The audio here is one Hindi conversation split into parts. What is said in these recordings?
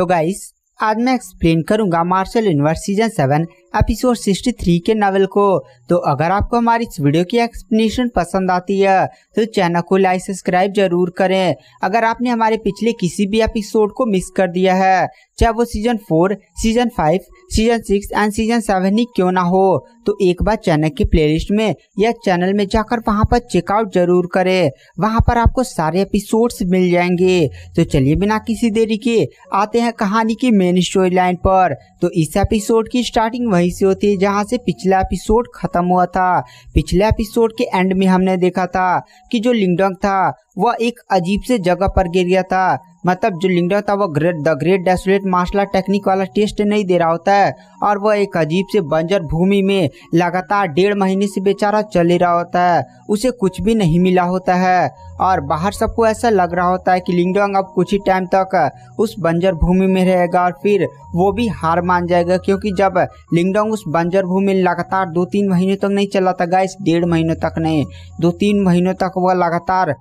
तो गाइस आज मैं एक्सप्लेन करूंगा मार्शल यूनिवर्स सीजन 7 एपिसोड 63 के नॉवेल को। तो अगर आपको हमारी इस वीडियो की एक्सप्लेनेशन पसंद आती है तो चैनल को लाइक सब्सक्राइब जरूर करें। अगर आपने हमारे पिछले किसी भी एपिसोड को मिस कर दिया है, चाहे वो season 4, season 5, season 6 and season 7 ही क्यों ना हो, तो एक बार चैनल की प्लेलिस्ट में या चैनल में जाकर वहां पर चेकआउट जरूर करें। वहां पर आपको सारे एपिसोड्स मिल जाएंगे। तो चलिए बिना किसी देरी के आते हैं कहानी की मेन स्टोरी लाइन पर। तो इस एपिसोड की स्टार्टिंग वहीं से होती है जहां से पिछला एपिसोड खत्म हुआ था। पिछले एपिसोड के एंड में हमने देखा था कि जो लिंगडोंग था वह एक अजीब से जगह पर गिर गया था। मतलब जो लिंगडोंग था वो the great desolate martial art technique वाला टेस्ट नहीं दे रहा होता है और वह एक अजीब से बंजर भूमि में लगातार 1.5 महीने से बेचारा चल ही रहा होता है। उसे कुछ भी नहीं मिला होता है और बाहर सबको ऐसा लग रहा होता है कि लिंगडोंग अब कुछ ही टाइम तक उस बंजर भूमि में रहेगा और फिर वो भी हार मान जाएगा, क्योंकि जब लिंगडोंग उस बंजर भूमि में लगातार 2-3 महीने तक नहीं चला था गाइस, 1.5 महीनों तक नहीं, 2-3 महीनों तक वह लगातार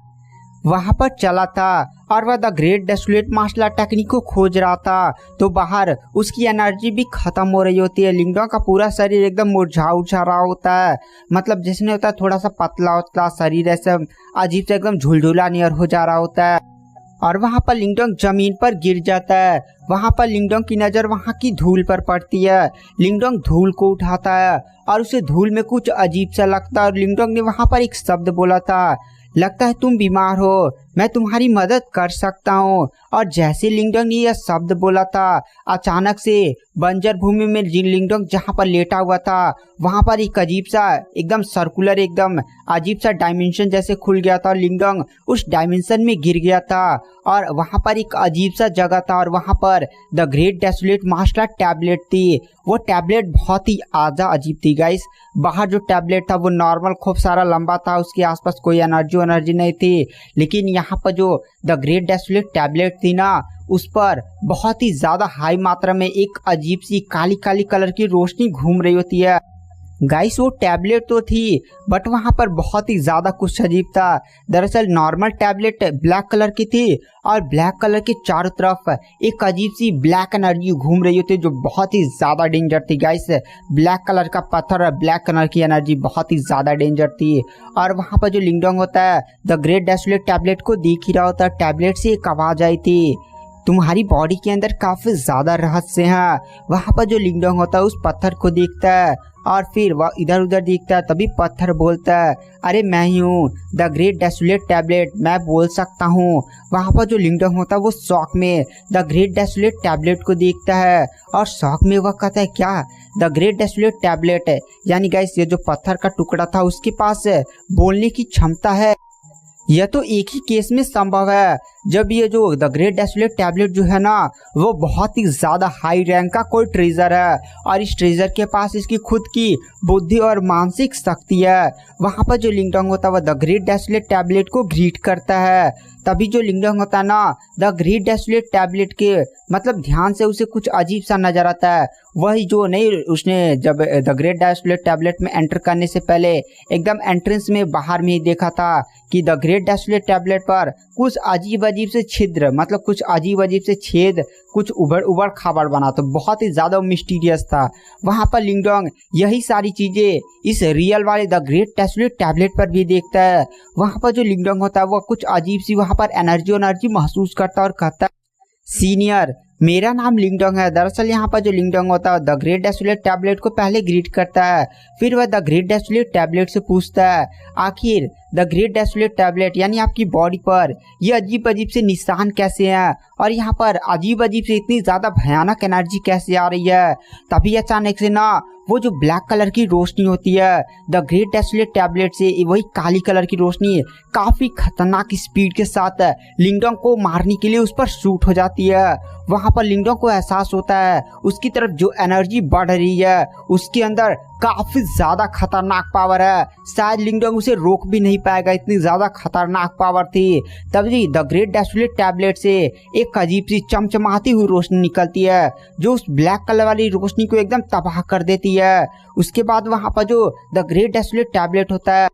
वहां पर चला था और वह the great desolate martial art technique को खोज रहा था। तो बाहर उसकी एनर्जी भी खत्म हो रही होती है। लिंगडोंग का पूरा शरीर एकदम मुरझा उछा रहा होता है, मतलब जिसने होता है थोड़ा सा पतला होता शरीर, ऐसे अजीब से एकदम झुलझुला नियर हो जा रहा होता है। और वहां पर लिंगडोंग जमीन पर गिर जाता है। वहां पर लिंगडोंग की नजर वहां की धूल पर पड़ती है। लिंगडोंग धूल को उठाता है और उसे धूल में कुछ अजीब सा लगता है और लिंगडोंग ने वहां पर एक शब्द बोला था, लगता है तुम बीमार हो, मैं तुम्हारी मदद कर सकता हूँ। और जैसे लिंगडोंग ने यह शब्द बोला था, अचानक से बंजर भूमि में लिंगडोंग जहाँ पर लेटा हुआ था वहां पर एक अजीब सा एकदम सर्कुलर एकदम अजीब सा डायमेंशन जैसे खुल गया था और लिंगडोंग उस डायमेंशन में गिर गया था। और वहां पर एक अजीब सा जगह था और वहां पर the great desolate martial art tablet थी। वो टैबलेट बहुत ही आजा अजीब थी गाइस। बाहर जो टैबलेट था वो नॉर्मल खूब सारा लंबा था, उसके आसपास कोई एनर्जी नहीं थी, लेकिन यहाँ पर जो द ग्रेट डेसोलेट टैबलेट थी ना, उस पर बहुत ही ज्यादा हाई मात्रा में एक अजीब सी काली काली कलर की रोशनी घूम रही होती है गाइस। वो टैबलेट तो थी बट वहां पर बहुत ही ज्यादा कुछ अजीब था। दरअसल नॉर्मल टैबलेट ब्लैक कलर की थी और ब्लैक कलर के चारों तरफ एक अजीब सी ब्लैक एनर्जी घूम रही होती है जो बहुत ही ज्यादा डेंजर थी गाइस। ब्लैक कलर का पत्थर और ब्लैक कलर की एनर्जी बहुत ही ज्यादा डेंजर थी। और वहां पर जो लिंगडोंग होता है द ग्रेट डेसोलेट टैबलेट को देख ही रहा होता है। टैबलेट से एक आवाज आई थी, तुम्हारी बॉडी के अंदर काफी ज्यादा रहस्य है। वहां पर जो लिंगडोंग होता है उस पत्थर को देखता है और फिर वह इधर उधर देखता है। तभी पत्थर बोलता है, अरे मैं ही हूँ द ग्रेट डेसोलेट टैबलेट, मैं बोल सकता हूँ। वहां पर जो लिंगडोंग होता है वो शौक में द ग्रेट डेसोलेट टैबलेट को देखता है और शौक में वह कहता है, क्या द ग्रेट डेसोलेट टैबलेट यानी गाइस ये जो पत्थर का टुकड़ा था उसके पास बोलने की क्षमता है। यह तो एक ही केस में संभव है जब ये जो द ग्रेट डेसोलेट टैबलेट जो है ना वो बहुत ही ज्यादा हाई रैंक का कोई ट्रेजर है और इस ट्रेजर के पास इसकी खुद की बुद्धि और मानसिक शक्ति है। वहां पर जो लिंगडोंग होता है वह द ग्रेट डेसोलेट टैबलेट को ग्रीट करता है। तभी जो लिंगडोंग होता है ना द ग्रेट डेसोलेट टैबलेट के मतलब ध्यान से उसे कुछ अजीब सा नजर आता है। वही जो नहीं उसने जब द ग्रेट डेसोलेट टैबलेट में एंटर करने से पहले एकदम एंट्रेंस में बाहर में ही देखा था कि द ग्रेट डेसोलेट टैबलेट पर कुछ अजीब से छिद्र, मतलब कुछ अजीब से छेद, कुछ उबड़ खाबड़ बना, तो बहुत ही ज्यादा मिस्टीरियस था। वहां पर लिंगडोंग यही सारी चीजें इस रियल वाले द ग्रेट डेसोलेट टैबलेट पर भी देखता है। वहां पर जो लिंगडोंग होता है वह कुछ अजीब सी वहां पर एनर्जी महसूस करता और कहता है, सीनियर मेरा नाम लिंगडोंग है। दरअसल यहाँ पर जो लिंगडोंग होता है द ग्रेट डेसोलेट टैबलेट को पहले ग्रीट करता है, फिर वह द ग्रेट डेसोलेट टैबलेट से पूछता है, आखिर द ग्रेट डेसोलेट टैबलेट यानी आपकी बॉडी पर ये अजीब से निशान कैसे हैं और यहाँ पर अजीब से इतनी ज्यादा भयानक एनर्जी कैसे आ रही है। तभी अचानक से ना वो जो ब्लैक कलर की रोशनी होती है द ग्रेट डेसोलेट टैबलेट से वही काली कलर की रोशनी काफी खतरनाक स्पीड के साथ लिंगडोंग को मारने के लिए उस पर शूट हो जाती है। वहां पर लिंगडोंग को एहसास होता है उसकी तरफ जो एनर्जी बढ़ रही है उसके अंदर काफी ज्यादा खतरनाक पावर है, शायद लिंगडोंग उसे रोक भी नहीं पाएगा, इतनी ज्यादा खतरनाक पावर थी। तभी द ग्रेट डेसोलेट टैबलेट से एक अजीब सी चमचमाती हुई रोशनी निकलती है जो उस ब्लैक कलर वाली रोशनी को एकदम तबाह कर देती है। उसके बाद वहां पर जो द ग्रेट डेसोलेट टैबलेट होता है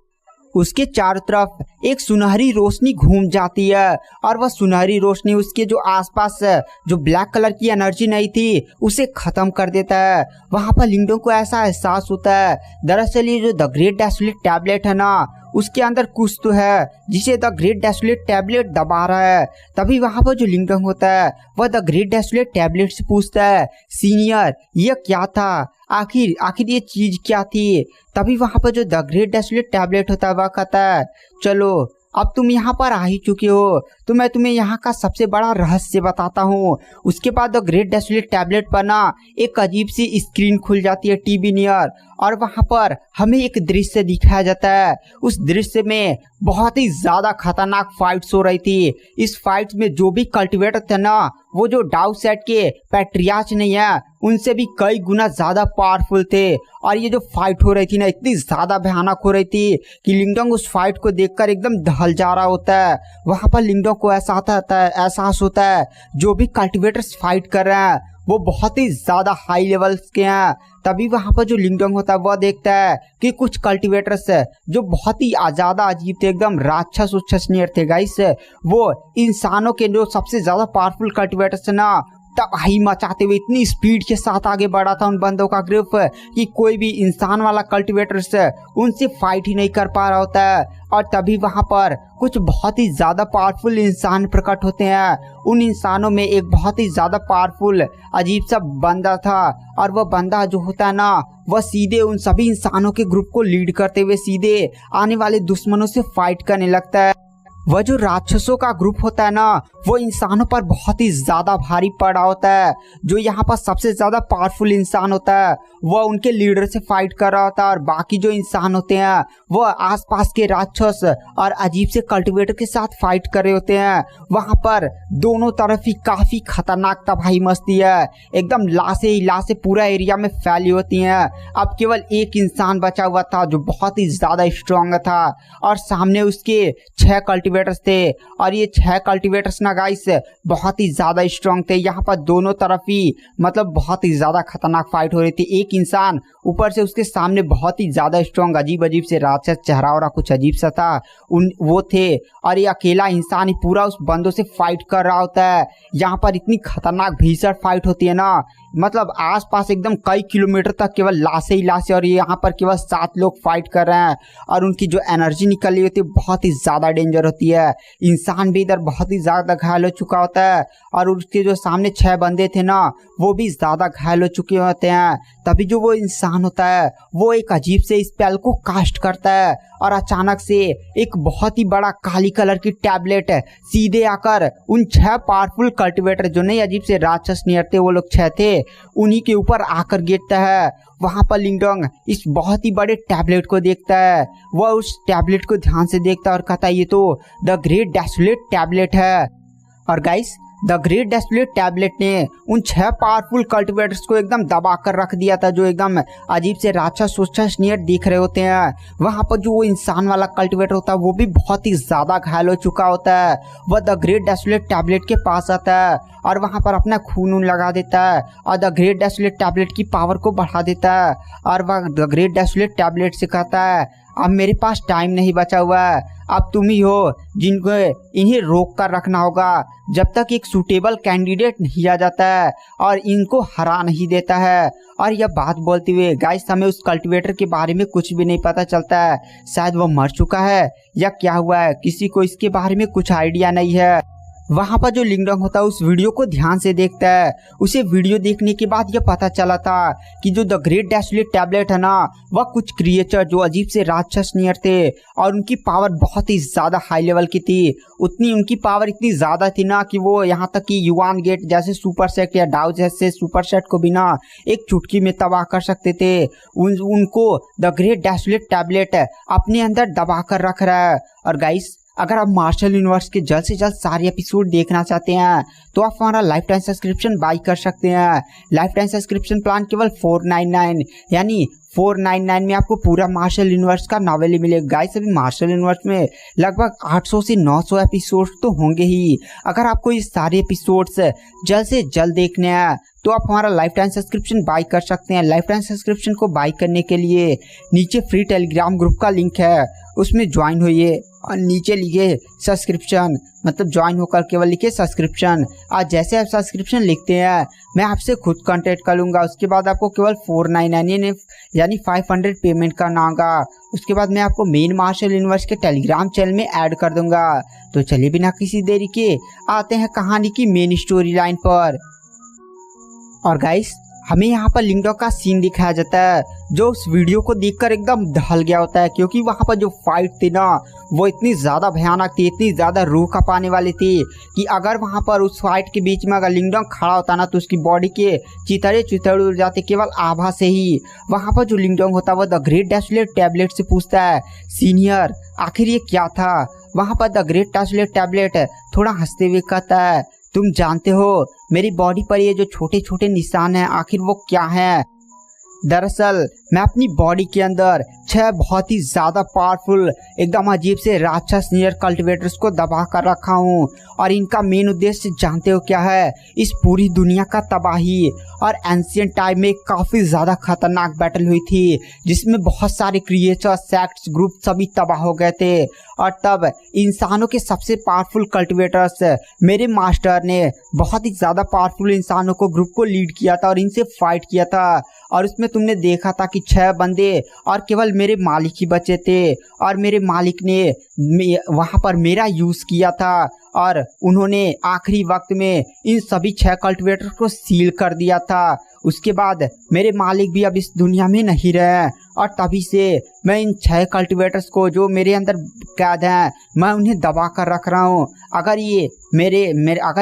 उसके चारों तरफ एक सुनहरी रोशनी घूम जाती है और वह सुनहरी रोशनी उसके जो आसपास जो ब्लैक कलर की एनर्जी नहीं थी उसे खत्म कर देता है। वहां पर लिंगडोंग को ऐसा एहसास होता है दरअसल ये जो द ग्रेट डेसोलेट टैबलेट है ना उसके अंदर कुछ तो है जिसे द ग्रेट डेसोलेट टैबलेट दबा रहा है। तभी वहां पर जो लिंगडोंग होता है वह द ग्रेट डेसोलेट टैबलेट से पूछता है सीनियर ये क्या था, आखिर ये चीज क्या थी। तभी वहां पर जो द ग्रेट डेसोलेट टैबलेट होता है वह कहता है चलो अब तुम यहाँ पर आ ही चुके हो तो मैं तुम्हें यहाँ का सबसे बड़ा रहस्य बताता हूँ। उसके बाद द ग्रेट डेसोलेट टैबलेट पर ना एक अजीब सी स्क्रीन खुल जाती है टीवी नियर और वहाँ पर हमें एक दृश्य दिखाया जाता है। उस दृश्य में बहुत ही ज्यादा खतरनाक फाइट्स हो रही थी। इस फाइट्स में जो भी कल्टिवेटर थे ना वो जो डाउ सेट के पैट्रियार्च नहीं है उनसे भी कई गुना ज्यादा पावरफुल थे और ये जो फाइट हो रही थी ना इतनी ज्यादा भयानक हो रही थी कि लिंगडोंग उस फाइट को देखकर एकदम दहल जा रहा होता है। वहां पर लिंगडोंग को एहसास होता है जो भी कल्टिवेटर्स फाइट कर रहे हैं वो बहुत ही ज्यादा हाई लेवल्स के हैं। तभी वहां पर जो लिंगडोंग होता है वह देखता है कि कुछ कल्टिवेटर्स जो बहुत ही ज्यादा अजीब थे एकदम राक्षस उच्छसनीय थे गाइस, वो इंसानों के जो सबसे ज्यादा पावरफुल कल्टिवेटर्स ना तबाही मचाते हुए इतनी स्पीड के साथ आगे बढ़ा था उन बंदों का ग्रुप कि कोई भी इंसान वाला कल्टिवेटर्स उनसे फाइट ही नहीं कर पा रहा होता है। और तभी वहां पर कुछ बहुत ही ज्यादा पावरफुल इंसान प्रकट होते हैं। उन इंसानों में एक बहुत ही ज्यादा पावरफुल अजीब सा बंदा था और वह बंदा जो होता है ना वह सीधे उन सभी इंसानों के ग्रुप को लीड करते हुए सीधे आने वाले दुश्मनों से फाइट करने लगता है। वह जो राक्षसों का ग्रुप होता है ना वो इंसानों पर बहुत ही ज्यादा भारी पड़ा होता है। जो यहाँ पर सबसे ज्यादा पावरफुल इंसान होता है वह उनके लीडर से फाइट कर रहा होता है और बाकी जो इंसान होते हैं वह आसपास के राक्षस और अजीब से कल्टिवेटर के साथ फाइट कर रहे होते हैं। वहां पर दोनों तरफ ही काफी खतरनाक तबाही मचती है, एकदम लाशें ही लाशें पूरा एरिया में फैली होती हैं। अब केवल एक इंसान बचा हुआ था जो बहुत ही ज्यादा स्ट्रांग था और सामने उसके 6 कल्टिवेटर्स थे और ये 6 कल्टिवेटर्स ना गाइस बहुत ही ज्यादा स्ट्रांग थे। यहाँ पर दोनों तरफ ही मतलब बहुत ही ज्यादा खतरनाक फाइट हो रही थी। एक इंसान ऊपर से उसके सामने बहुत ही ज्यादा स्ट्रांग अजीब से राक्षस चेहरा और कुछ अजीब सा था वो थे और ये अकेला इंसान ही पूरा उस बंदों से फाइट कर रहा होता है। यहाँ पर इतनी खतरनाक भीषण फाइट होती है ना मतलब आसपास एकदम कई किलोमीटर तक केवल लाशें ही लाशें और यहाँ पर केवल 7 लोग फाइट कर रहे हैं और उनकी जो एनर्जी निकल रही होती है बहुत ही ज्यादा डेंजर होती है। इंसान भी इधर बहुत ही ज्यादा घायल हो चुका होता है और उसके जो सामने 6 बंदे थे ना वो भी ज्यादा घायल हो चुके होते हैं। तभी जो वो इंसान होता है वो एक अजीब से स्पेल को कास्ट करता है और अचानक से एक बहुत ही बड़ा काली कलर की टैबलेट सीधे आकर उन 6 पावरफुल कल्टिवेटर जो नहीं अजीब से राक्षस नियर थे वो लोग 6 थे उन्हीं के ऊपर आकर गिरता है। वहां पर लिंगडोंग इस बहुत ही बड़े टैबलेट को देखता है। वह उस टैबलेट को ध्यान से देखता है और कहता है ये तो द ग्रेट डेसोलेट टैबलेट है। और guys the great desolate tablet ने उन 6 पावरफुल कल्टिवेटर्स को एकदम दबा कर रख दिया था जो एकदम अजीब से राक्षस नियर दिख रहे होते हैं। वहां पर जो वो इंसान वाला कल्टिवेटर होता है वो भी बहुत ही ज्यादा घायल हो चुका होता है। वह द ग्रेट डेसोलेट टैबलेट के पास आता है और वहां पर अपना खून लगा देता है और द ग्रेट डेसोलेट टैबलेट की पावर को बढ़ा देता है और वह द ग्रेट डेसोलेट टैबलेट से कहता है अब मेरे पास टाइम नहीं बचा हुआ है, अब तुम ही हो जिनको इन्हें रोक कर रखना होगा जब तक एक सूटेबल कैंडिडेट नहीं आ जाता है और इनको हरा नहीं देता है। और यह बात बोलते हुए गाइस हमें उस कल्टिवेटर के बारे में कुछ भी नहीं पता चलता है, शायद वह मर चुका है या क्या हुआ है, किसी को इसके बारे में कुछ आइडिया नहीं है। वहां पर जो लिंगडोंग होता है उस वीडियो को ध्यान से देखता है। उसे वीडियो देखने के बाद यह पता चला था कि जो द ग्रेट डेसोलेट टैबलेट है ना वह कुछ क्रिएचर जो अजीब से राक्षस नियर थे और उनकी पावर बहुत ही ज्यादा हाई लेवल की थी। उतनी उनकी पावर इतनी ज्यादा थी ना कि वो यहाँ तक कि युआन गेट जैसे सुपर सेट या डाउ जैसे सुपर सेट को भी ना एक चुटकी में तबाह कर सकते थे। उनको द ग्रेट डेसोलेट टैबलेट अपने अंदर दबा कर रख रहा है। और गाइस अगर आप मार्शल यूनिवर्स के जल्द से जल्द सारे एपिसोड देखना चाहते हैं तो आप हमारा लाइफ टाइम सब्सक्रिप्शन बाई कर सकते हैं। लाइफ टाइम सब्सक्रिप्शन प्लान केवल 499 यानी 499 में आपको पूरा मार्शल यूनिवर्स का नॉवेल ही मिलेगा। गाइस अभी मार्शल यूनिवर्स में लगभग 800 से 900 एपिसोड्स तो होंगे ही। अगर आपको ये सारे एपिसोड्स जल्द से जल्द देखने हैं तो आप हमारा लाइफ टाइम सब्सक्रिप्शन बाय कर सकते हैं। लाइफ टाइम सब्सक्रिप्शन को बाय करने के लिए नीचे फ्री टेलीग्राम ग्रुप का लिंक है, उसमें ज्वाइन होइए और नीचे लिखिए सब्सक्रिप्शन, मतलब ज्वाइन होकर केवल लिखिए सब्सक्रिप्शन। आज जैसे आप सब्सक्रिप्शन लिखते हैं मैं आपसे खुद कांटेक्ट कर लूँगा। उसके बाद आपको केवल 499 यानी 500 पेमेंट करना होगा। उसके बाद मैं आपको मेन मार्शल यूनिवर्स के टेलीग्राम चैनल में ऐड कर दूंगा। तो चलिए बिना किसी देरी के आते हैं कहानी की मेन स्टोरी लाइन पर। और गाइस हमें यहाँ पर लिंगडोंग का सीन दिखाया जाता है जो उस वीडियो को देखकर एकदम दहल गया होता है, क्योंकि वहाँ पर जो फाइट थी ना वो इतनी ज़्यादा भयानक थी, इतनी ज़्यादा रूह कांपने वाली थी कि अगर वहाँ पर उस फाइट के बीच में अगर लिंगडोंग खड़ा होता ना तो उसकी बॉडी के चिथड़े चिथड़े उड़ जाते केवल आभा से ही। वहाँ पर जो लिंगडोंग होता है वो द ग्रेट डेसोलेट टैबलेट से पूछता है, सीनियर आखिर ये क्या था। वहाँ पर द ग्रेट डेसोलेट टैबलेट थोड़ा हंसते हुए कहता है, तुम जानते हो मेरी बॉडी पर ये जो छोटे छोटे निशान हैं आखिर वो क्या है। दरअसल मैं अपनी बॉडी के अंदर 6 बहुत ही ज़्यादा पावरफुल एकदम अजीब से राक्षस नियर कल्टिवेटर्स को दबा कर रखा हूँ, और इनका मेन उद्देश्य जानते हो क्या है, इस पूरी दुनिया का तबाही। और एंशिएंट टाइम में काफ़ी ज़्यादा खतरनाक बैटल हुई थी जिसमें बहुत सारे क्रिएचर्स, सेक्ट्स, ग्रुप सभी तबाह हो गए थे। और तब इंसानों के सबसे पावरफुल कल्टिवेटर्स मेरे मास्टर ने बहुत ही ज़्यादा पावरफुल इंसानों को ग्रुप को लीड किया था और इनसे फाइट किया था। और उसमें तुमने देखा था कि 6 बंदे और केवल मेरे मालिक ही बचे थे, और मेरे मालिक ने वहाँ पर मेरा यूज़ किया था और उन्होंने आखिरी वक्त में इन सभी 6 कल्टिवेटर को सील कर दिया था। उसके बाद मेरे मालिक भी अब इस दुनिया में नहीं रहे और तभी से मैं इन 6 कल्टिवेटर्स को जो मेरे अंदर कैद हैं मैं उन्हें दबा कर रख रहा हूँ। अगर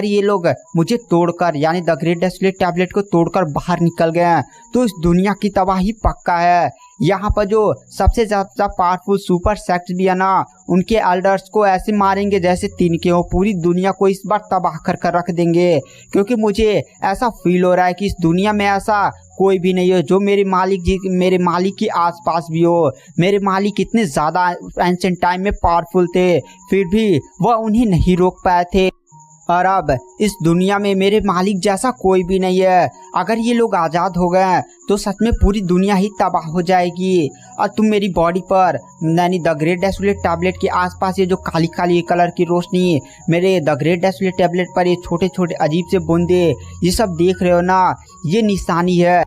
ये लोग मुझे तोड़कर यानी द ग्रेट डेसोलेट टैबलेट को तोड़कर बाहर निकल गए तो इस दुनिया की तबाही पक्का है। यहाँ पर जो सबसे ज़्यादा पावरफुल सुपर सेक्ट्स भी है ना उनके एल्डर्स को ऐसे मारेंगे जैसे तिनके हो, पूरी दुनिया को इस बार तबाह कर रख देंगे। क्योंकि मुझे ऐसा फील हो रहा है कि इस दुनिया में ऐसा कोई भी नहीं हो जो मेरे मालिक के आसपास भी हो। मेरे मालिक इतने ज़्यादा एंशिएंट टाइम में पावरफुल थे फिर भी वह उन्हें नहीं रोक पाए थे, और अब इस दुनिया में मेरे मालिक जैसा कोई भी नहीं है। अगर ये लोग आज़ाद हो गए तो सच में पूरी दुनिया ही तबाह हो जाएगी। और तुम मेरी बॉडी पर यानी द ग्रेट डेसोलेट टैबलेट के आसपास ये जो काली काली कलर की रोशनी, मेरे द ग्रेट डेसोलेट टैबलेट पर ये छोटे छोटे अजीब से बूंदे, ये सब देख रहे हो ना, ये निशानी है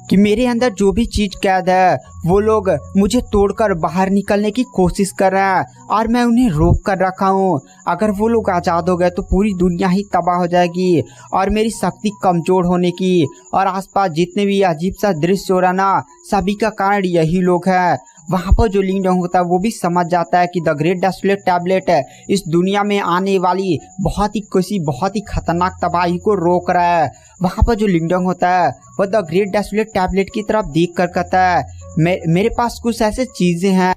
कि मेरे अंदर जो भी चीज़ कैद है वो लोग मुझे तोड़कर बाहर निकलने की कोशिश कर रहे हैं और मैं उन्हें रोक कर रखा हूँ। अगर वो लोग आज़ाद हो गए तो पूरी दुनिया ही तबाह हो जाएगी और मेरी शक्ति कमज़ोर होने की और आसपास जितने भी अजीब सा दृश्य हो रहा ना सभी का कारण यही लोग हैं। वहाँ पर जो लिंगडोंग होता है वो भी समझ जाता है कि द ग्रेट डेसोलेट टैबलेट इस दुनिया में आने वाली बहुत ही खतरनाक तबाही को रोक रहा है। वहाँ पर जो लिंगडोंग होता है वो द ग्रेट डेसोलेट टैबलेट की तरफ देख कर कहता है, मेरे पास कुछ ऐसे चीज़ें हैं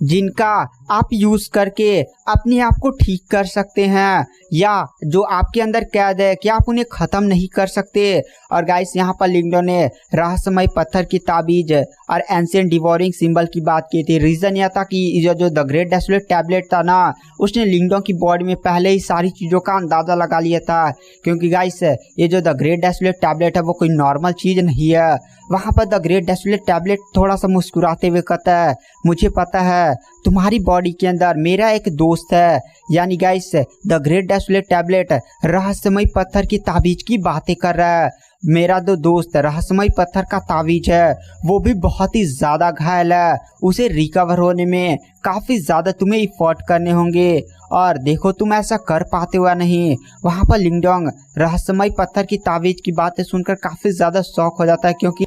जिनका आप यूज़ करके अपने आप को ठीक कर सकते हैं, या जो आपके अंदर कैद है क्या आप उन्हें ख़त्म नहीं कर सकते। और गाइस यहाँ पर लिंगडोंग ने रहस्यमय पत्थर की ताबीज और एंशिएंट डिवोरिंग सिंबल की बात की थी। रीज़न यह था कि जो द ग्रेट डेसोलेट टैबलेट था ना उसने लिंगडोंग की बॉडी में पहले ही सारी चीज़ों का अंदाज़ा लगा लिया था। क्योंकि गाइस ये जो द ग्रेट डेसोलेट टैबलेट है वो कोई नॉर्मल चीज़ नहीं है। वहाँ पर द ग्रेट डेसोलेट टैबलेट थोड़ा सा मुस्कुराते हुए कहता है, मुझे पता है तुम्हारी बॉडी के अंदर मेरा एक दोस्त है। यानी guys the great desolate tablet रहस्यमय पत्थर की ताबीज की बातें कर रहा है। मेरा जो दोस्त रहस्यमय पत्थर का ताबीज है वो भी बहुत ही ज़्यादा घायल है, उसे रिकवर होने में काफ़ी ज़्यादा तुम्हें इफर्ट करने होंगे और देखो तुम ऐसा कर पाते हुआ नहीं। वहाँ पर लिंगडोंग रहस्यमय पत्थर की ताबीज की बातें सुनकर काफ़ी ज़्यादा शौक हो जाता है, क्योंकि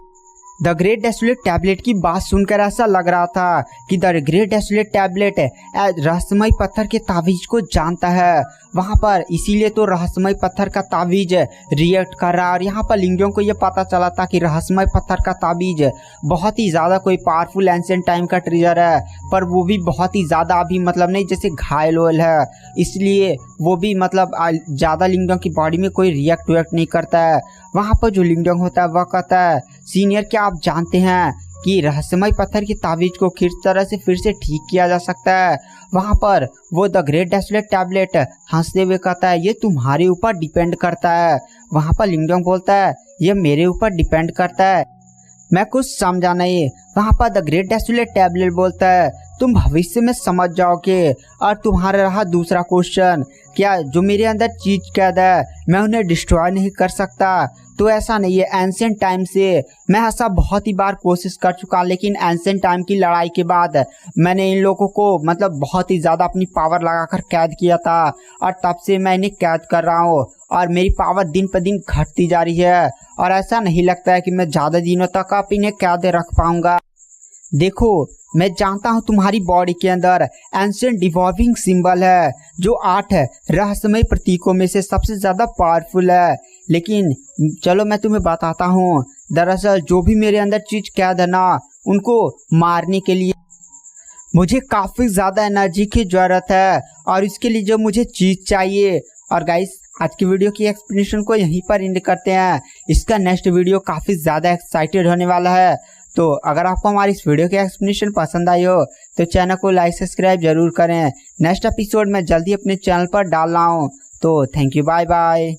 द ग्रेट डेसोलेट टैबलेट की बात सुनकर ऐसा लग रहा था कि द ग्रेट डेसोलेट टैबलेट रहस्यमय पत्थर के ताबीज को जानता है। वहाँ पर इसीलिए तो रहस्यमय पत्थर का ताबीज रिएक्ट कर रहा है। और यहाँ पर लिंगडोंग को यह पता चला था कि रहस्यमय पत्थर का ताबीज बहुत ही ज़्यादा कोई पावरफुल एंशिएंट टाइम का ट्रिजर है, पर वो भी बहुत ही ज़्यादा अभी मतलब नहीं जैसे घायल ओयल है, इसलिए वो भी मतलब ज़्यादा लिंगडोंग की बॉडी में कोई रिएक्ट नहीं करता है। वहाँ पर जो लिंगडोंग होता है वह कहता है, सीनियर क्या आप जानते हैं कि रहस्यमय पत्थर की ताबीज को किस तरह से फिर से ठीक किया जा सकता है। वहाँ पर वो द ग्रेट डेसोलेट टैबलेट हंसते हुए कहता है ये तुम्हारे ऊपर डिपेंड करता है। वहाँ पर लिंगडोंग बोलता है ये मेरे ऊपर डिपेंड करता है, मैं कुछ समझा नहीं। वहाँ पर द ग्रेट डेसोलेट टैबलेट बोलता है तुम भविष्य में समझ जाओगे। और तुम्हारा रहा दूसरा क्वेश्चन, क्या जो मेरे अंदर चीज कैद है मैं उन्हें डिस्ट्रॉय नहीं कर सकता? तो ऐसा नहीं है। एंशिएंट टाइम से मैं ऐसा बहुत ही बार कोशिश कर चुका, लेकिन एंशिएंट टाइम की लड़ाई के बाद मैंने इन लोगों को मतलब बहुत ही ज़्यादा अपनी पावर लगाकर कैद किया था और तब से मैं इन्हें कैद कर रहा हूँ और मेरी पावर दिन पर दिन घटती जा रही है और ऐसा नहीं लगता है कि मैं ज़्यादा दिनों तक आप इन्हें कैद रख पाऊँगा। देखो मैं जानता हूँ तुम्हारी बॉडी के अंदर एंशिएंट डिवॉल्विंग सिंबल है जो 8 रहस्यमय प्रतीकों में से सबसे ज़्यादा पावरफुल है, लेकिन चलो मैं तुम्हें बताता हूँ। दरअसल जो भी मेरे अंदर चीज़ कैद है ना, उनको मारने के लिए मुझे काफ़ी ज़्यादा एनर्जी की ज़रूरत है और इसके लिए जो मुझे चीज़ चाहिए। और गाइस आज की वीडियो की एक्सप्लेनेशन को यहीं पर एंड करते हैं। इसका नेक्स्ट वीडियो काफ़ी ज़्यादा एक्साइटेड होने वाला है। तो अगर आपको हमारी इस वीडियो की एक्सप्लेनेशन पसंद आई हो तो चैनल को लाइक सब्सक्राइब जरूर करें। नेक्स्ट एपिसोड में जल्दी अपने चैनल पर डाल रहा हूँ। तो थैंक यू, बाय बाय।